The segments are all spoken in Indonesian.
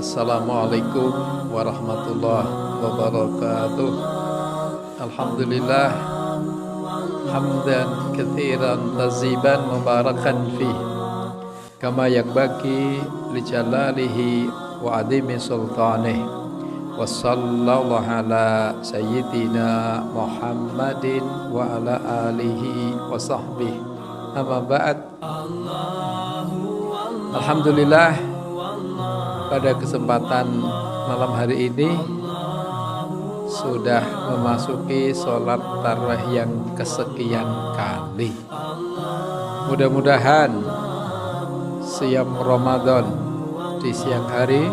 Assalamualaikum warahmatullahi wabarakatuh. Alhamdulillah hamdan katsiran taziban mubarakan fi kama yanbaghi li jalalihi wa adimi sultanih. Wa sallallahu ala sayyidina Muhammadin wa ala alihi wa sahbihi. Amma ba'd. Alhamdulillah, pada kesempatan malam hari ini sudah memasuki sholat tarawih yang kesekian kali. Mudah-mudahan siam Ramadan di siang hari,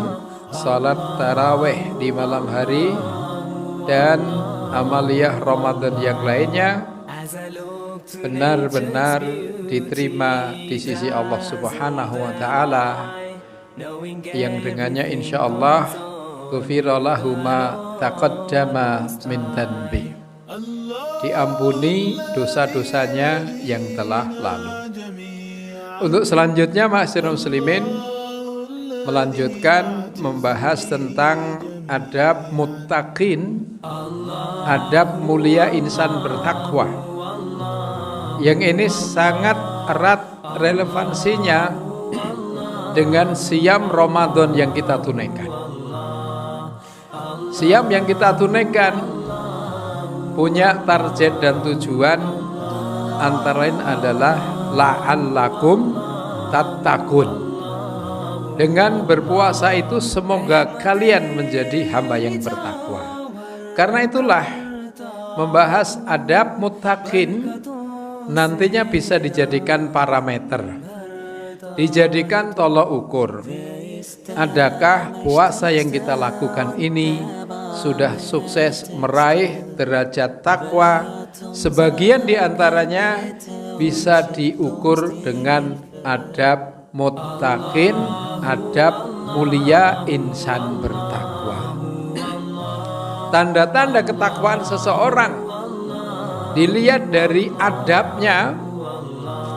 sholat tarawih di malam hari, dan amaliyah Ramadan yang lainnya benar-benar diterima di sisi Allah Subhanahu wa Ta'ala, yang dengannya insya Allah ghufira lahu ma taqaddama min dhanbi, diampuni dosa-dosanya yang telah lalu. Untuk selanjutnya, ma'asyiral muslimin, melanjutkan membahas tentang adab muttaqin, adab mulia insan bertakwa. Yang ini sangat erat relevansinya dengan siam Ramadan yang kita tunaikan. Siam yang kita tunaikan punya target dan tujuan, antara lain adalah la'allakum tattaqun. Dengan berpuasa itu semoga kalian menjadi hamba yang bertakwa. Karena itulah membahas adab muttaqin nantinya bisa dijadikan parameter, dijadikan tolok ukur. Adakah puasa yang kita lakukan ini sudah sukses meraih derajat takwa? Sebagian diantaranya bisa diukur dengan adab muttaqin, adab mulia insan bertakwa. Tanda-tanda ketakwaan seseorang dilihat dari adabnya,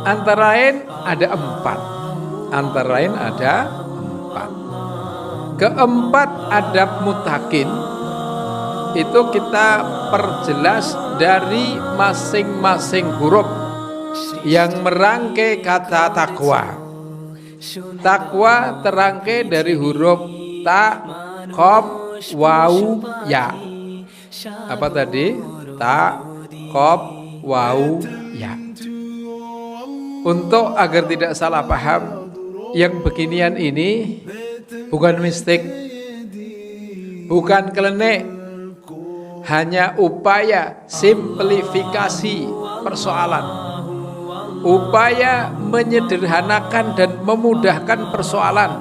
antara lain ada 4. Antara lain ada 4. Keempat adab muttaqin itu kita perjelas dari masing-masing huruf yang merangkai kata takwa. Takwa terangkai dari huruf ta, qaf, waw, ya. Apa tadi? Ta, qaf, waw, ya. Untuk agar tidak salah paham, yang beginian ini bukan mistik, bukan klenik, hanya upaya simplifikasi persoalan, upaya menyederhanakan dan memudahkan persoalan.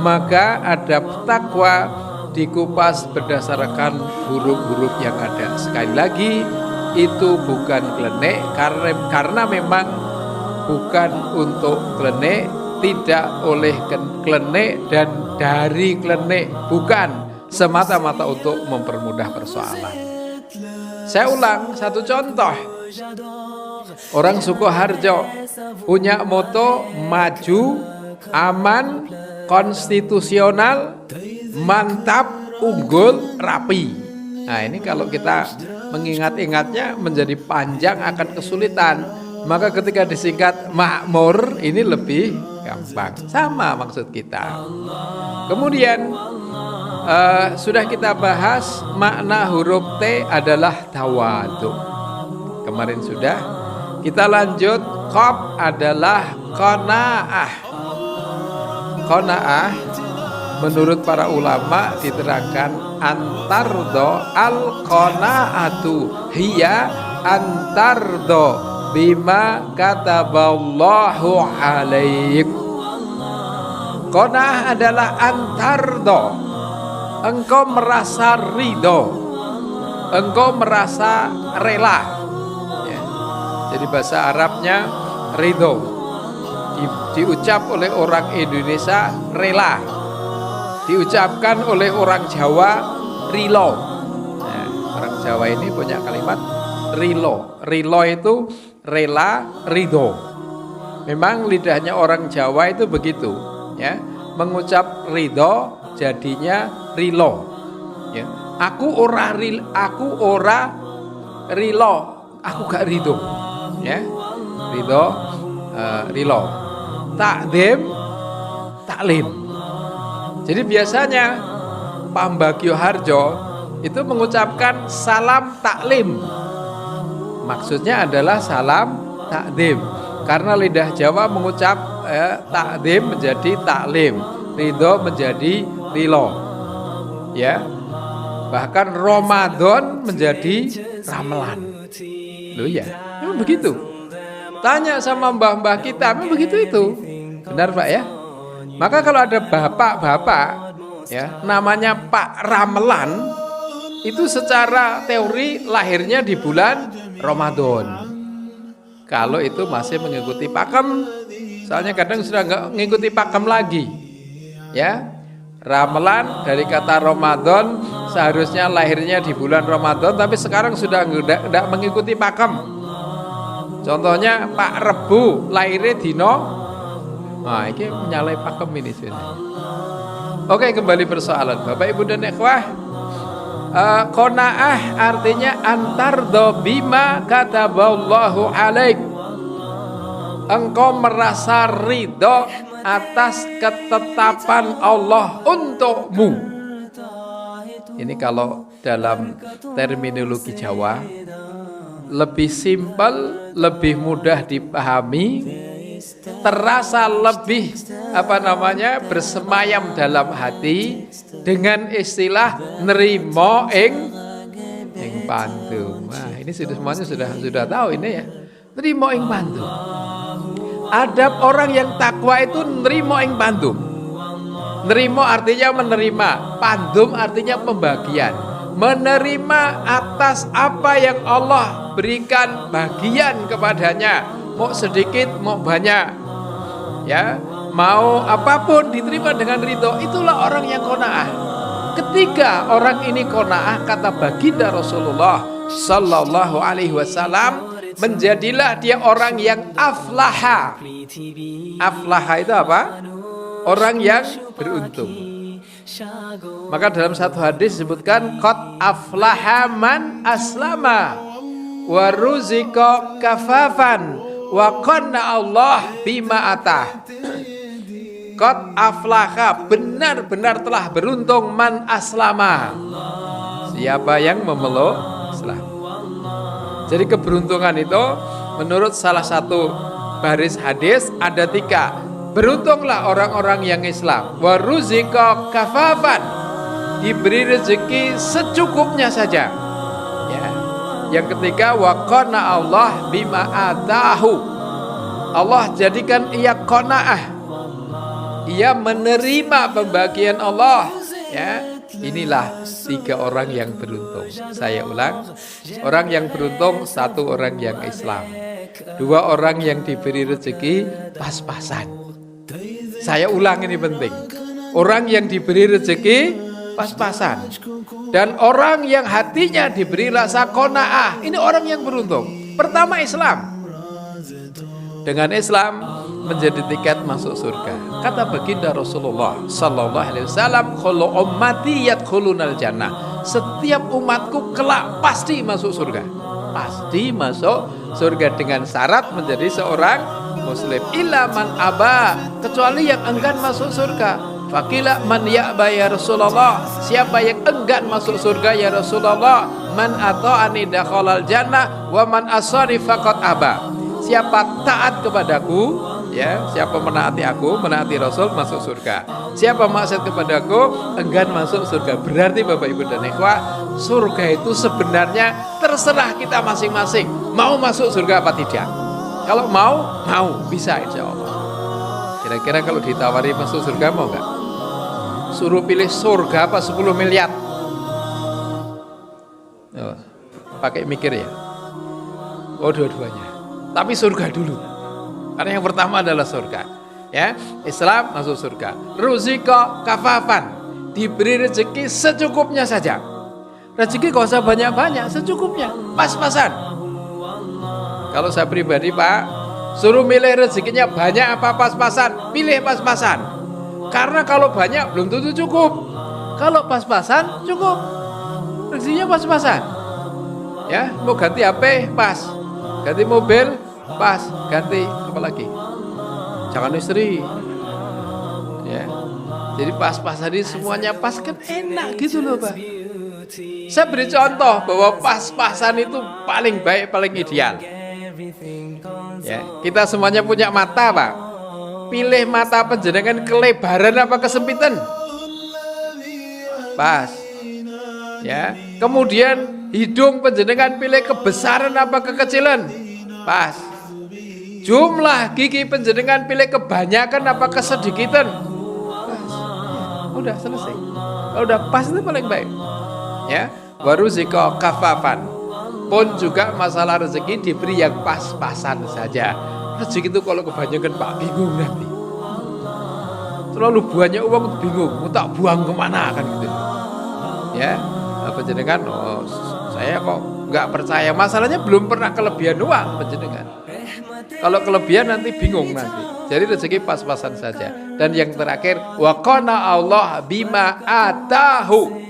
Maka adab takwa dikupas berdasarkan huruf-huruf yang ada. Sekali lagi, itu bukan klenik, karena memang bukan untuk klenik, tidak oleh klenik dan dari klenik, bukan, semata-mata untuk mempermudah persoalan. Saya ulang satu contoh. Orang Sukoharjo punya moto maju, aman, konstitusional, mantap, unggul, rapi. Nah, ini kalau kita mengingat-ingatnya menjadi panjang, akan kesulitan. Maka ketika disingkat makmur, ini lebih gampang. Sama maksud kita. Kemudian sudah kita bahas makna huruf T adalah tawadhu. Kemarin sudah. Kita lanjut, qaf adalah qanaah. Qanaah menurut para ulama diterangkan antardo, al qanaatu hiya antardo bima kataballahu alaik. Qanaah adalah antardo, engkau merasa ridho, engkau merasa rela, ya. Jadi bahasa Arabnya ridho, diucap oleh orang Indonesia rela, diucapkan oleh orang Jawa rilo. Nah, orang Jawa ini punya kalimat rilo. Rilo itu rela, ridho. Memang lidahnya orang Jawa itu begitu, ya. mengucap ridho jadinya rilo. Ya. Aku ora rilo, aku gak ridho. Ya. Ridho, rilo. Takdim, taklim. Jadi biasanya Pambagio Harjo itu mengucapkan salam taklim. Maksudnya adalah salam takdim. Karena lidah Jawa mengucap takdim menjadi taklim, ridho menjadi rilo. Ya. Bahkan Ramadan menjadi ramelan. Loh ya, memang begitu. Tanya sama mbah-mbah kita, memang begitu itu. Benar Pak ya? Maka kalau ada bapak-bapak ya, namanya Pak Ramelan, itu secara teori lahirnya di bulan Ramadan. Kalau itu masih mengikuti pakem, soalnya kadang sudah nggak mengikuti pakem lagi. Ya, Ramelan dari kata Ramadan seharusnya lahirnya di bulan Ramadan, tapi sekarang sudah nggak mengikuti pakem. Contohnya Pak Rebu lahirnya dino. Nah, ini menyalahi pakem ini sebenarnya. Oke, kembali persoalan Bapak Ibu dan ikhwah. Qanaah artinya antardo bima kataballahu alaik. Engkau merasa ridho atas ketetapan Allah untukmu. Ini kalau dalam terminologi Jawa lebih simpel, lebih mudah dipahami, terasa lebih bersemayam dalam hati dengan istilah nerimo ing pandum. Nah, ini semuanya sudah tahu ini ya. Nerimo ing pandum. Adab orang yang takwa itu nerimo ing pandum. Nerimo artinya menerima, pandum artinya pembagian. Menerima atas apa yang Allah berikan bagian kepadanya, mau sedikit mau banyak, ya, mau apapun diterima dengan ridho. Itulah orang yang qanaah. Ketika orang ini qanaah, kata baginda Rasulullah Sallallahu Alaihi Wasallam, menjadilah dia orang yang aflaha. Aflaha itu apa? Orang yang beruntung. Maka dalam satu hadis disebutkan qad aflaha man aslama wa ruzika kafafan wa qanna Allah bima atah. Qad aflaha, benar-benar telah beruntung man aslama, siapa yang memeluk Islam. Jadi keberuntungan itu menurut salah satu baris hadis ada 3. Beruntunglah orang-orang yang Islam. Wa ruzika kafafan, diberi rezeki secukupnya saja. Ya. Yang ketiga, wa qana Allah bima atahu. Allah jadikan ia qanaah. Ia menerima pembagian Allah. Ya. Inilah 3 orang yang beruntung. Saya ulang, orang yang beruntung 1 orang yang Islam, 2 orang yang diberi rezeki pas-pasan. Saya ulang, ini penting. Orang yang diberi rezeki pas-pasan, dan orang yang hatinya diberi rasa qanaah. Ini orang yang beruntung. Pertama Islam. Dengan Islam menjadi tiket masuk surga. Kata baginda Rasulullah Sallallahu Alaihi Wasallam, "Kullu ummati yadkhulunal jannah." Setiap umatku kelak pasti masuk surga. Pasti masuk surga dengan syarat menjadi seorang Muslim. Illa man aba, kecuali yang enggan masuk surga. Faqila man ya'ba ya Rasulullah, siapa yang enggan masuk surga ya Rasulullah? Man ata'ani dakhalal jannah wa man asani faqad aba. Siapa taat kepadaku, ya, siapa menaati aku, menaati Rasul, masuk surga. Siapa maksiat kepadaku, enggan masuk surga. Berarti Bapak Ibu dan ikhwah, surga itu sebenarnya terserah kita masing-masing, mau masuk surga apa tidak. Kalau mau bisa insya Allah. Kira-kira kalau ditawari masuk surga mau nggak? Suruh pilih surga apa 10 miliar? Oh, pakai mikir ya. Oh, dua-duanya. Tapi surga dulu. Karena yang pertama adalah surga. Ya, Islam masuk surga. Ruzika kafafan, diberi rezeki secukupnya saja. Rezeki gak usah banyak-banyak, secukupnya, pas-pasan. Kalau saya pribadi Pak, suruh milih rezekinya banyak apa pas-pasan, pilih pas-pasan. Karena kalau banyak belum tentu cukup. Kalau pas-pasan cukup. Rezekinya pas-pasan. Ya, mau ganti HP pas. Ganti mobil pas. Ganti apa lagi? Jangan istri. Ya. Jadi pas-pasan ini semuanya pas kan enak gitu loh, Pak. Saya beri contoh bahwa pas-pasan itu paling baik, paling ideal. Ya, kita semuanya punya mata, Pak. Pilih mata panjenengan kelebaran apa kesempitan? Pas. Ya. Kemudian hidung panjenengan pilih kebesaran apa kekecilan? Pas. Jumlah gigi panjenengan pilih kebanyakan apa kesedikitan? Pas. Udah selesai. Udah pas itu paling baik. Ya, baru ziko kafafan. Pun juga masalah rezeki diberi yang pas-pasan saja. Rezeki itu kalau kebanyakan Pak bingung nanti. Terlalu banyak uang bingung, mau tak buang kemana kan gitu. Ya, panjenengan, saya kok nggak percaya. Masalahnya belum pernah kelebihan uang panjenengan. Kalau kelebihan nanti bingung nanti. Jadi rezeki pas-pasan saja. Dan yang terakhir, wa qana Allah bima atahu.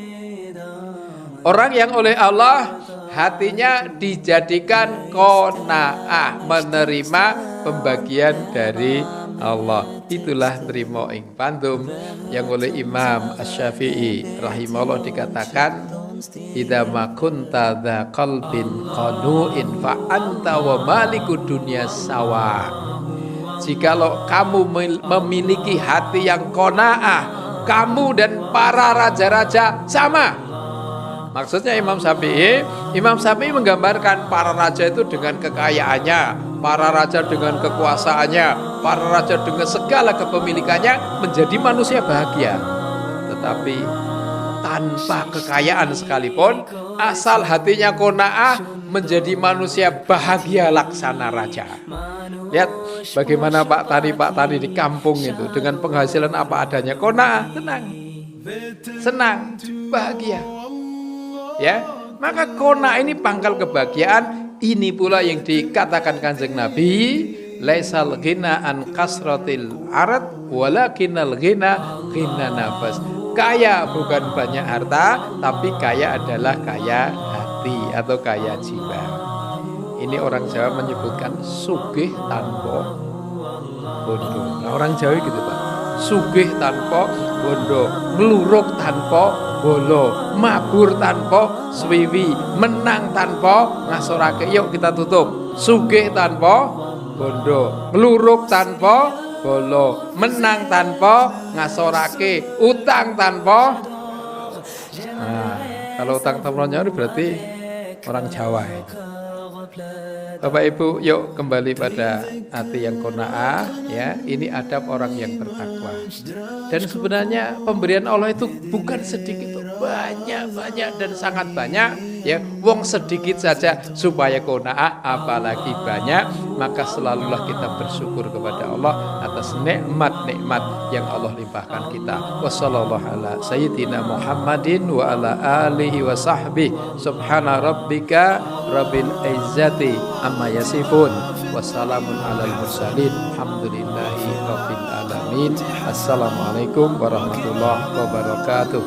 Orang yang oleh Allah hatinya dijadikan qanaah, menerima pembagian dari Allah. Itulah nerimo ing pandum yang oleh Imam Asy-Syafi'i rahimahullah dikatakan, idza ma kunta dza qalbin qanu'in fa anta wa malikud dunya sawa. Jikalau kamu memiliki hati yang qanaah, kamu dan para raja-raja sama. Maksudnya Imam Syafi'i menggambarkan para raja itu dengan kekayaannya, para raja dengan kekuasaannya, para raja dengan segala kepemilikannya menjadi manusia bahagia. Tetapi tanpa kekayaan sekalipun, asal hatinya qanaah, menjadi manusia bahagia laksana raja. Lihat bagaimana Pak Tani di kampung itu dengan penghasilan apa adanya, qanaah, senang, bahagia. Ya, maka qanaah ini pangkal kebahagiaan. Ini pula yang dikatakan Kanjeng Nabi, laisal ghina an kasratil arad walakinnal ghina nafas. Kaya bukan banyak harta, tapi kaya adalah kaya hati atau kaya jiwa. Ini orang Jawa menyebutkan sugih tanpa bondo. Nah, orang Jawa gitu, Pak. Sugih tanpa bondo, meluruk tanpa bolo, mabur tanpa swiwi, menang tanpa ngasorake. Yuk kita tutup. Sugih tanpa bondo, meluruk tanpa bolo, menang tanpa ngasorake, utang tanpa. Nah, kalau utang tanpa nyauri berarti orang Jawa itu. Bapak Ibu, yuk kembali pada hati yang qanaah, ya. Ini adab orang yang bertakwa. Dan sebenarnya pemberian Allah itu bukan sedikit, banyak dan sangat banyak, ya. Wong sedikit saja supaya qanaah, apalagi banyak. Maka selalulah kita bersyukur kepada Allah atas nikmat-nikmat yang Allah limpahkan kita. Wassallallahu ala sayyidina Muhammadin wa ala alihi wa sahbihi. Subhana rabbika rabbil izzati amma yasifun, wassalamun alal mursalin, alhamdulillahi rabbil alamin. Assalamualaikum warahmatullahi wabarakatuh.